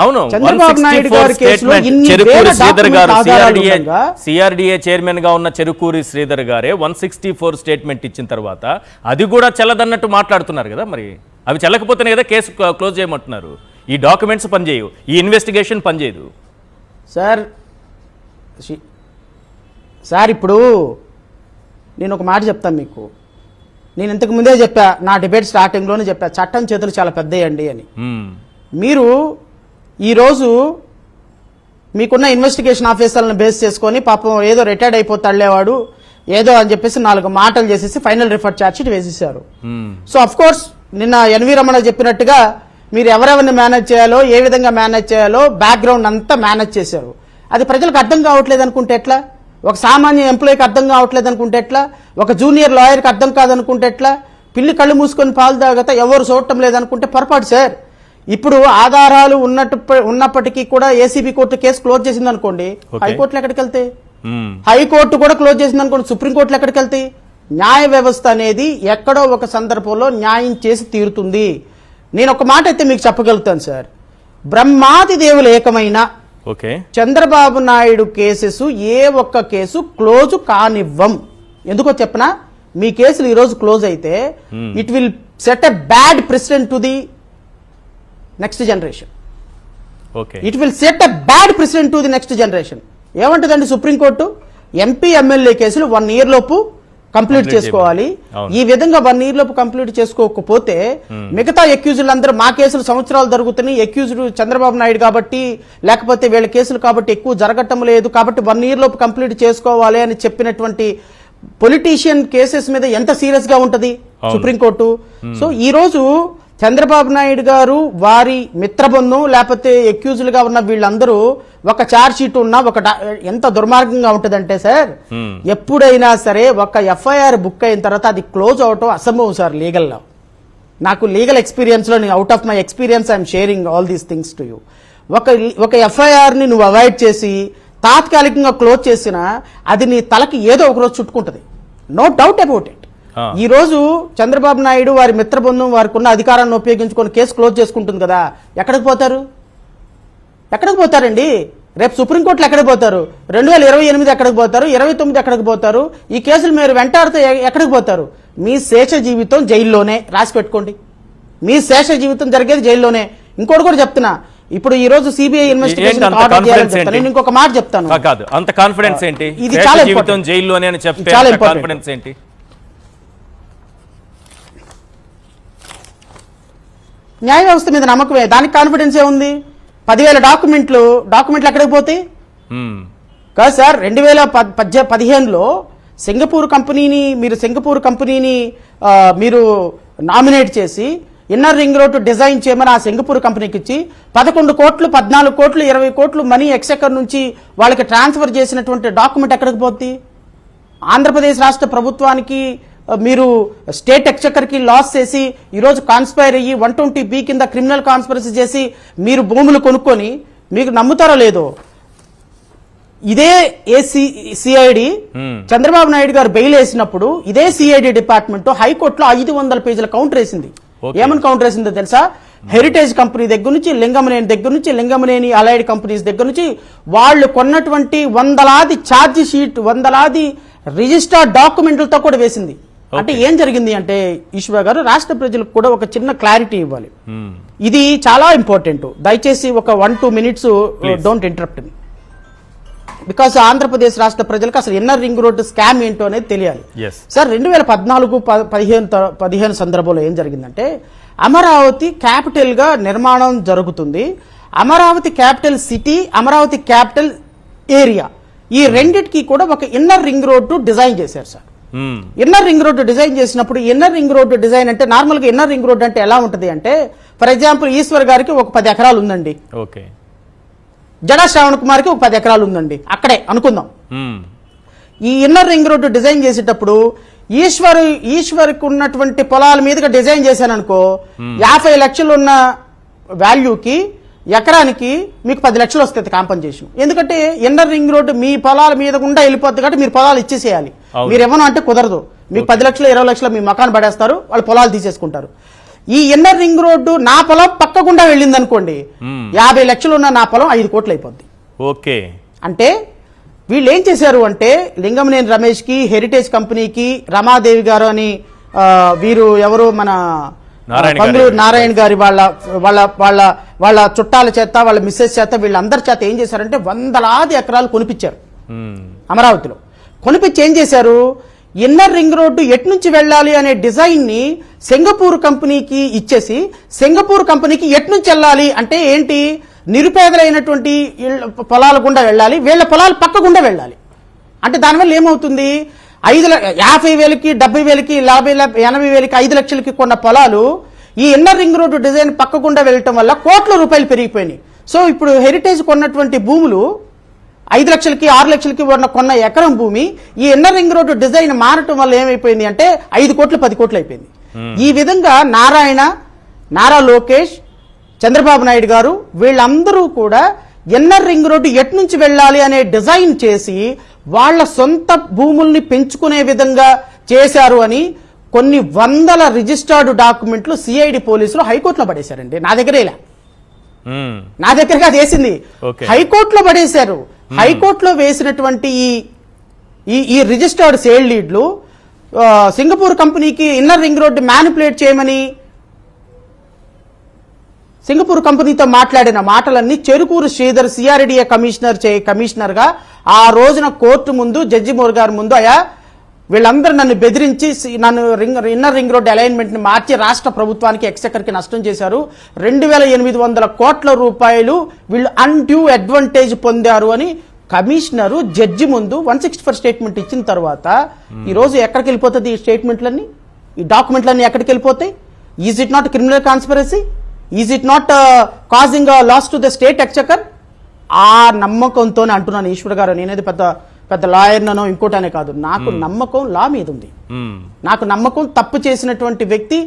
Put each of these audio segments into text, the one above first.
అవును, చంద్రబాబు నాయుడు గారి కేసులో ఇన్ని వేల డాక్యుమెంట్ ఆధారాలు ఉండగా సిఆర్డిఏ చైర్మన్ గా ఉన్న చెరుకూరి శ్రీధర్ గారే 164 స్టేట్మెంట్ ఇచ్చిన తర్వాత అది కూడా చెల్లదన్నట్టు మాట్లాడుతున్నారు కదా. మరి అవి చెల్లకపోతేనే కదా కేసు క్లోజ్ చేయమంటున్నారు. ఈ డాక్యుమెంట్స్ పనిచేయవు, ఈ ఇన్వెస్టిగేషన్ పనిచేయదు. సార్ ఇప్పుడు నేను ఒక మాట చెప్తాను మీకు. నేను ఇంతకు ముందే చెప్పా, నా డిబేట్ స్టార్టింగ్లోనే చెప్పా, చట్టం చేతులు చాలా పెద్దయండి అని. మీరు ఈరోజు మీకున్న ఇన్వెస్టిగేషన్ ఆఫీసర్లను బేస్ చేసుకొని పాపం ఏదో రిటైర్డ్ అయిపోతాడులేవాడు ఏదో అని చెప్పేసి 4 మాటలు చేసేసి ఫైనల్ రిఫర్ ఛార్జ్షీట్ వేసేసారు. సో అఫ్ కోర్స్ నిన్న ఎన్వి రమణ చెప్పినట్టుగా మీరు ఎవరెవరిని మేనేజ్ చేయాలో, ఏ విధంగా మేనేజ్ చేయాలో బ్యాక్గ్రౌండ్ అంతా మేనేజ్ చేశారు. అది ప్రజలకు అర్థం కావట్లేదు అనుకుంటే ఎట్లా? ఒక సామాన్య ఎంప్లాయీకి అర్థం కావట్లేదు అనుకుంటే ఎట్లా? ఒక జూనియర్ లాయర్కి అర్థం కాదనుకుంటే ఎట్లా? పిల్లి కళ్ళు మూసుకొని పాలు తాగత ఎవరు చూడటం లేదనుకుంటే పొరపాటు సార్. ఇప్పుడు ఆధారాలు ఉన్నప్పటికీ కూడా ఏసీబీ కోర్టు కేసు క్లోజ్ చేసింది అనుకోండి, హైకోర్టులు ఎక్కడికి వెళ్తాయి? హైకోర్టు కూడా క్లోజ్ చేసింది అనుకోండి, సుప్రీంకోర్టులు ఎక్కడికి వెళ్తాయి? న్యాయ వ్యవస్థ అనేది ఎక్కడో ఒక సందర్భంలో న్యాయం చేసి తీరుతుంది. నేను ఒక మాట అయితే మీకు చెప్పగలుగుతాను సార్, బ్రహ్మాది దేవులు ఏకమైన చంద్రబాబు నాయుడు కేసెస్ ఏ ఒక్క కేసు క్లోజ్ కానివ్వం. ఎందుకో చెప్పనా? మీ కేసులు ఈరోజు క్లోజ్ అయితే it will set a bad precedent to the next generation. It will set a bad precedent to the next generation. ఏమంటుందండి సుప్రీంకోర్టు? ఎంపీ ఎమ్మెల్యే కేసులు 1 year లోపు కంప్లీట్ చేసుకోవాలి. ఈ విధంగా 1 year లోపు కంప్లీట్ చేసుకోకపోతే మిగతా అక్యూజులు అందరూ మా కేసులు సంవత్సరాలు జరుగుతున్నాయి, అక్యూజుడు చంద్రబాబు నాయుడు కాబట్టి లేకపోతే వీళ్ళ కేసులు కాబట్టి ఎక్కువ జరగటం లేదు కాబట్టి 1 year లోపు కంప్లీట్ చేసుకోవాలి అని చెప్పినటువంటి పొలిటీషియన్ కేసెస్ మీద ఎంత సీరియస్ గా ఉంటది సుప్రీంకోర్టు? సో ఈ రోజు చంద్రబాబు నాయుడు గారు వారి మిత్రబృందం లేకపోతే అక్యూజులుగా ఉన్న వీళ్ళందరూ ఒక ఛార్జ్ షీట్ ఉన్న ఎంత దుర్మార్గంగా ఉంటుందంటే సార్, ఎప్పుడైనా సరే ఒక ఎఫ్ఐఆర్ బుక్ అయిన తర్వాత అది క్లోజ్ అవటం అసంభవం సార్ లీగల్లో. నాకు లీగల్ ఎక్స్పీరియన్స్ లో, నేను out of my experience I'm sharing all these things to you. ఒక ఎఫ్ఐఆర్ ని నువ్వు అవాయిడ్ చేసి తాత్కాలికంగా క్లోజ్ చేసినా అది నీ తలకి ఏదో ఒకరోజు చుట్టుకుంటది, నో డౌట్ అబౌట్ ఇట్. ఈ రోజు చంద్రబాబు నాయుడు వారి మిత్రబృందం వారికి ఉన్న అధికారాన్ని ఉపయోగించుకొని కేసు క్లోజ్ చేసుకుంటుంది కదా, ఎక్కడికి పోతారు? ఎక్కడికి పోతారండి? రేపు సుప్రీంకోర్టులో ఎక్కడికి పోతారు? 2028 ఎక్కడికి పోతారు? 29 ఎక్కడికి పోతారు? ఈ కేసులు మీరు వెంటాడితే ఎక్కడికి పోతారు? మీ శేష జీవితం జైల్లోనే. రాసి పెట్టుకోండి, మీ శేష జీవితం జరిగేది జైల్లోనే. ఇంకోటి కూడా చెప్తున్నా, ఇప్పుడు ఈ రోజు సిబిఐ ఇన్వెస్టిగేషన్ ఆర్డర్ చేయాలని చెప్తాను. నేను ఇంకొక మాట చెప్తాను. అంత కాన్ఫిడెన్స్ ఏంటి? ఇది చాలా జీవితం జైల్లోనే అని చెప్పే కాన్ఫిడెన్స్ ఏంటి? న్యాయ వ్యవస్థ మీద నమ్మకమే, దానికి కాన్ఫిడెన్స్ ఏ ఉంది? 10,000 డాక్యుమెంట్లు ఎక్కడికి పోతాయి? కాదు సార్, 2015లో సింగపూర్ కంపెనీని మీరు నామినేట్ చేసి ఇన్నర్ రింగ్ రోడ్ డిజైన్ చేయమని ఆ సింగపూర్ కంపెనీకి ఇచ్చి 11 కోట్లు 14 కోట్లు 20 కోట్లు మనీ ఎక్సెకర్ నుంచి వాళ్ళకి ట్రాన్స్ఫర్ చేసినటువంటి డాక్యుమెంట్ ఎక్కడికి పోద్ది? ఆంధ్రప్రదేశ్ రాష్ట్ర ప్రభుత్వానికి మీరు స్టేట్ ఎక్సెకర్కి లాస్ చేసి ఈరోజు కాన్స్పైర్ అయ్యి 120B కింద క్రిమినల్ కాన్స్పిరసీ చేసి మీరు భూములు కొనుక్కొని, మీకు నమ్ముతారో లేదో, ఇదే సిఐడి చంద్రబాబు నాయుడు గారు బెయిల్ వేసినప్పుడు ఇదే సిఐడి డిపార్ట్మెంట్ హైకోర్టులో 500 పేజీల కౌంటర్ వేసింది. ఏమని కౌంటర్ వేసిందో తెలుసా? హెరిటేజ్ కంపెనీ దగ్గర నుంచి, లింగమనేని అలైడ్ కంపెనీస్ దగ్గర నుంచి వాళ్ళు కొన్నటువంటి వందలాది ఛార్జ్ షీట్, వందలాది రిజిస్టర్డ్ డాక్యుమెంట్లతో కూడా వేసింది. అంటే ఏం జరిగింది అంటే ఈశ్వర్ గారు, రాష్ట్ర ప్రజలకు కూడా ఒక చిన్న క్లారిటీ ఇవ్వాలి. ఇది చాలా ఇంపార్టెంట్. దయచేసి ఒక 1-2 minutes don't interrupt me, because Andhra Pradesh రాష్ట్ర ప్రజలకు అసలు ఇన్నర్ రింగ్ రోడ్ స్కామ్ ఏంటో అనేది తెలియాలి. సార్ 2014-15 సందర్భంలో ఏం జరిగిందంటే, అమరావతి క్యాపిటల్ గా నిర్మాణం జరుగుతుంది. Amaravati capital city, Amaravati capital area, ఈ రెండిటికి కూడా ఒక ఇన్నర్ రింగ్ రోడ్డు డిజైన్ చేశారు sir. Inner ring road design చేసినప్పుడు ఇన్నర్ రింగ్ రోడ్డు డిజైన్ అంటే నార్మల్గా ఇన్నర్ రింగ్ రోడ్డు అంటే ఎలా ఉంటుంది అంటే, ఫర్ ఎగ్జాంపుల్ ఈశ్వర్ గారికి ఒక 10 ఎకరాలు ఉందండి, జడా శ్రావణ్ కుమార్కి ఒక 10 ఎకరాలు ఉందండి, అక్కడే అనుకుందాం. ఈ ఇన్నర్ రింగ్ రోడ్డు డిజైన్ చేసేటప్పుడు ఈశ్వర్కి ఉన్నటువంటి పొలాల మీదుగా డిజైన్ చేశాను అనుకో, 50 లక్షలు ఉన్న వాల్యూకి ఎకరానికి మీకు 10 లక్షలు వస్తుంది కాంపన్సేషన్. ఎందుకంటే ఇన్నర్ రింగ్ రోడ్డు మీ పొలాల మీద గుండా వెళ్ళిపోద్ది కాబట్టి మీరు పొలాలు ఇచ్చేసేయాలి. మీరు ఏమన్నా అంటే కుదరదు. మీకు 10 లక్షలు 20 లక్షలు మీ మకాన్ పడేస్తారు, వాళ్ళు పొలాలు తీసేసుకుంటారు. ఈ ఇన్నర్ రింగ్ రోడ్డు నా పొలం పక్క గుండా వెళ్ళింది అనుకోండి, 50 లక్షలు ఉన్న నా పొలం 5 కోట్లు అయిపోద్ది. ఓకే. అంటే వీళ్ళు ఏం చేశారు అంటే లింగమనేని రమేష్కి, హెరిటేజ్ కంపెనీకి, రమాదేవి గారు అని వీరు ఎవరు మన పంగులూరు నారాయణ గారి వాళ్ళ వాళ్ళ వాళ్ళ వాళ్ళ చుట్టాల చేత, వాళ్ళ మిస్సెస్ చేత, వీళ్ళందరి చేత ఏం చేశారంటే వందలాది ఎకరాలు కొనిపించారు అమరావతిలో. కొనిపించి ఏం చేశారు, ఇన్నర్ రింగ్ రోడ్డు ఎటు నుంచి వెళ్ళాలి అనే డిజైన్ ని సింగపూర్ కంపెనీకి ఇచ్చేసి, సింగపూర్ కంపెనీకి ఎటు నుంచి వెళ్ళాలి అంటే ఏంటి, నిరుపేదలైనటువంటి పొలాల గుండా వెళ్ళాలి, వీళ్ళ పొలాలు పక్క గుండా వెళ్ళాలి. అంటే దానివల్ల ఏమవుతుంది, 50,000కి 70,000కి 80,000కి 5 లక్షలకి కొన్న పొలాలు ఈ ఇన్నర్ రింగ్ రోడ్డు డిజైన్ పక్క గుండా వెళ్ళటం వల్ల కోట్ల రూపాయలు పెరిగిపోయినాయి. సో ఇప్పుడు హెరిటేజ్ కొన్నటువంటి భూములు 5 లక్షలకి 6 లక్షలకి కొన్న ఎకరం భూమి ఈ ఇన్నర్ రింగ్ రోడ్డు డిజైన్ మారటం వల్ల ఏమైపోయింది అంటే 5 కోట్లు 10 కోట్లు అయిపోయింది. ఈ విధంగా నారా లోకేష్, చంద్రబాబు నాయుడు గారు వీళ్ళందరూ కూడా ఇన్నర్ రింగ్ రోడ్డు ఎటు నుంచి వెళ్ళాలి అనే డిజైన్ చేసి వాళ్ళ సొంత భూముల్ని పెంచుకునే విధంగా చేశారు అని కొన్ని వందల రిజిస్టర్డ్ డాక్యుమెంట్లు సిఐడి పోలీసులు హైకోర్టులో పడేశారండి. నా దగ్గరగా అది వేసింది, హైకోర్టులో పడేశారు. హైకోర్టులో వేసినటువంటి ఈ రిజిస్టర్డ్ సేల్ లీడ్లు సింగపూర్ కంపెనీకి ఇన్నర్ రింగ్ రోడ్డు మ్యానిపులేట్ చేయమని సింగపూర్ కంపెనీతో మాట్లాడిన మాటలన్నీ చెరుకూరు శ్రీధర్ సిఆర్డిఏ కమిషనర్ గా ఆ రోజున కోర్టు ముందు జడ్జి మోర్ గారి ముందు, అయ్యా వీళ్ళందరూ నన్ను బెదిరించి నన్ను ఇన్నర్ రింగ్ రోడ్ అలైన్మెంట్ ని మార్చి రాష్ట్ర ప్రభుత్వానికి ఎక్స్చెక్కర్కి నష్టం చేశారు, 2,800 కోట్ల రూపాయలు వీళ్ళు అన్డ్యూ అడ్వాంటేజ్ పొందారు అని కమిషనరు జడ్జి ముందు 164 స్టేట్మెంట్ ఇచ్చిన తర్వాత ఈ రోజు ఎక్కడికి వెళ్ళిపోతుంది ఈ స్టేట్మెంట్లన్నీ, ఈ డాక్యుమెంట్లన్నీ ఎక్కడికి వెళ్ళిపోతాయి? Is it not criminal conspiracy? Is it not causing loss to the state exchequer? ఆ నమ్మకంతోనే అంటున్నాను ఈశ్వర్ గారు, నేనేది పెద్ద లాయర్నో ఇంకోటనే కాదు, నాకు నమ్మకం లా మీద ఉంది. నాకు నమ్మకం తప్పు చేసినటువంటి వ్యక్తి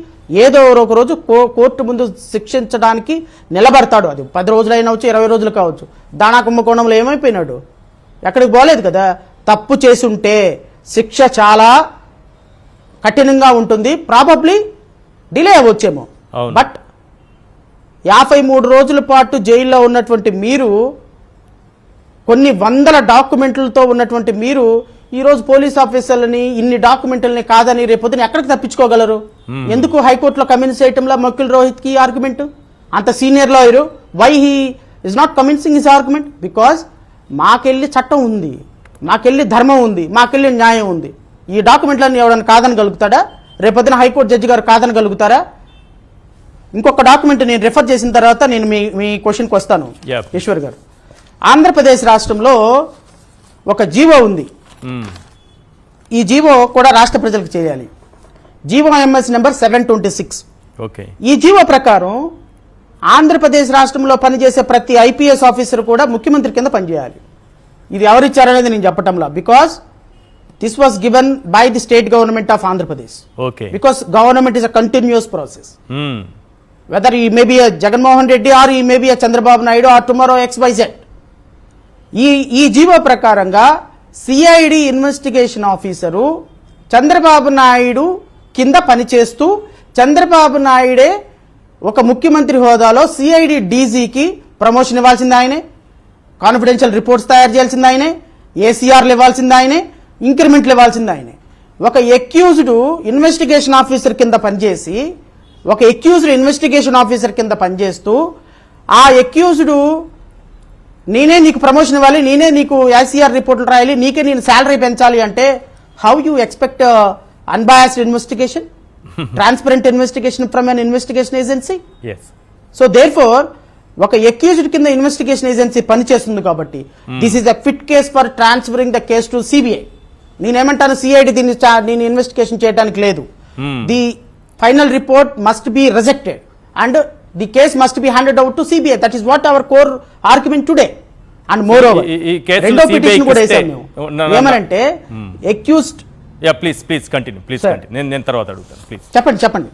ఏదో ఒక రోజు కోర్టు ముందు శిక్షించడానికి నిలబడతాడు. అది 10 రోజులైనా వచ్చు, 20 రోజులు కావచ్చు. దానా కుంభకోణంలో ఏమైపోయినాడు, ఎక్కడికి పోలేదు కదా. తప్పు చేసి ఉంటే శిక్ష చాలా కఠినంగా ఉంటుంది, ప్రాబబ్లీ డిలే అవ్వచ్చేమో. బట్ 53 రోజుల పాటు జైల్లో ఉన్నటువంటి మీరు, కొన్ని వందల డాక్యుమెంట్లతో ఉన్నటువంటి మీరు ఈరోజు పోలీస్ ఆఫీసర్లని ఇన్ని డాక్యుమెంట్లని కాదని రేపొద్దున ఎక్కడికి తప్పించుకోగలరు? ఎందుకు హైకోర్టులో కన్విన్స్ చేయటంలో మక్కుల్ రోహిత్ కి ఆర్గ్యుమెంట్, అంత senior lawyer, why he is not convincing his argument? Because మాకెళ్ళి చట్టం ఉంది, మాకెళ్ళి ధర్మం ఉంది, మాకెళ్ళి న్యాయం ఉంది. ఈ డాక్యుమెంట్లన్నీ ఎవరైనా కాదనగలుగుతాడా? రేపొద్దున హైకోర్టు జడ్జి గారు కాదనగలుగుతారా? ఇంకొక డాక్యుమెంట్ నేను రిఫర్ చేసిన తర్వాత నేను మీ క్వశ్చన్కి వస్తాను ఈశ్వర్ గారు. ఆంధ్రప్రదేశ్ రాష్ట్రంలో ఒక జీవో ఉంది, ఈ జీవో కూడా రాష్ట్ర ప్రజలకు చేయాలి. GO MS number 726. ఈ జీవో ప్రకారం ఆంధ్రప్రదేశ్ రాష్ట్రంలో పనిచేసే ప్రతి ఐపీఎస్ ఆఫీసర్ కూడా ముఖ్యమంత్రి కింద పనిచేయాలి. ఇది ఎవరిచ్చారనేది నేను చెప్పటంలా, because this was given by the state government of Andhra Pradesh. Because government is a continuous process. whether he may be a Jaganmohan Reddy or he may be a Chandrababu Naidu or tomorrow XYZ. ఈ GO ప్రకారంగా CID investigation officer Chandrababu Naidu కింద పనిచేస్తూ, చంద్రబాబు నాయుడే ఒక ముఖ్యమంత్రి హోదాలో CID డీజీకి promotion ఇవ్వాల్సింది ఆయనే, కాన్ఫిడెన్షియల్ రిపోర్ట్స్ తయారు చేయాల్సింది ఆయనే, ఏసీఆర్లు ఇవ్వాల్సింది ఆయనే, ఇంక్రిమెంట్లు ఇవ్వాల్సింది ఆయనే. ఒక ఎక్యూజ్డ్ ఇన్వెస్టిగేషన్ ఆఫీసర్ కింద పనిచేసి, ఒక ఎక్యూజ్డ్ ఇన్వెస్టిగేషన్ ఆఫీసర్ కింద పనిచేస్తూ, ఆ ఎక్యూజ్డ్ నేనే నీకు ప్రమోషన్ ఇవ్వాలి, నేనే నీకు ఐసీఆర్ రిపోర్ట్లు రాయాలి, నీకే నేను శాలరీ పెంచాలి అంటే how you expect unbiased investigation, transparent investigation from an investigation agency? So therefore ఒక ఎక్యూజ్డ్ కింద ఇన్వెస్టిగేషన్ ఏజెన్సీ పనిచేస్తుంది కాబట్టి this is a fit case for transferring the case to CBI. నేనేమంటాను, సిఐడి దీన్ని ఇన్వెస్టిగేషన్ చేయడానికి లేదు. The final report must be rejected and the case must be handed over to CBI. That is what our core argument today. And moreover, rendo petition kuda esam మేము ఏమనంటే accused. Please continue, నేను తర్వాత అడుగుతాను. Please చెప్పండి.